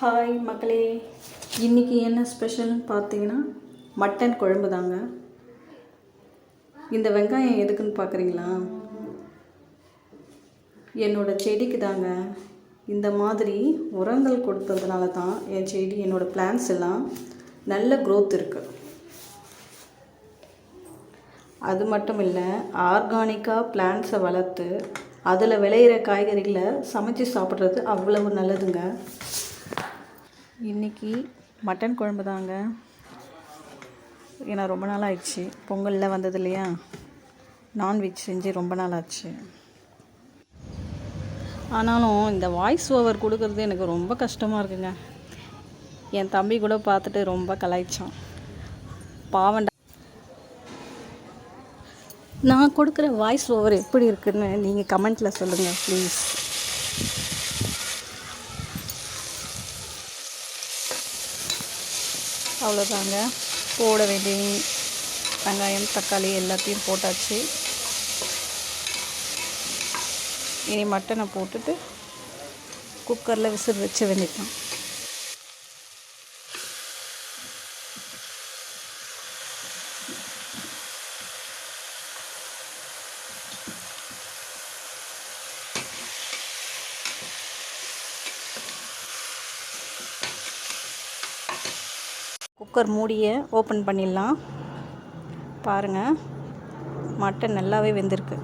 Hi மக்களே, இன்றைக்கி என்ன ஸ்பெஷல்னு பார்த்தீங்கன்னா மட்டன் குழம்பு தாங்க. இந்த வெங்காயம் எதுக்குன்னு பார்க்குறீங்களா? என்னோடய செடிக்கு தாங்க. இந்த மாதிரி உரங்கள் கொடுத்ததுனால தான் என் செடி, என்னோடய பிளான்ஸ் எல்லாம் நல்ல க்ரோத் இருக்குது. அது மட்டும் இல்லை, ஆர்கானிக்காக பிளான்ஸை வளர்த்து அதில் விளையிற காய்கறிகளை சமைச்சு சாப்பிட்றது அவ்வளவு நல்லதுங்க. இன்றைக்கி மட்டன் குழம்பு தாங்க. ஏன்னா ரொம்ப நாள் ஆயிடுச்சு, பொங்கலில் வந்தது இல்லையா, நான்வெஜ் செஞ்சு ரொம்ப நாள் ஆச்சு. ஆனாலும் இந்த வாய்ஸ் ஓவர் கொடுக்கறது எனக்கு ரொம்ப கஷ்டமாக இருக்குங்க. என் தம்பி கூட பார்த்துட்டு ரொம்ப கலாய்ச்சான். பாவண்டா. நான் கொடுக்குற வாய்ஸ் ஓவர் எப்படி இருக்குன்னு நீங்கள் கமெண்ட்டில் சொல்லுங்கள் ப்ளீஸ். அவ்வளோதாங்க, போட வேண்டிய வெங்காயம் தக்காளி எல்லாத்தையும் போட்டாச்சு. இனி மட்டனை போட்டுட்டு குக்கரில் விசில் வச்ச வேண்டியதான். குக்கர் மூடியை ஓப்பன் பண்ணிடலாம். பாருங்கள், மட்டன் நல்லாவே வெந்திருக்கு.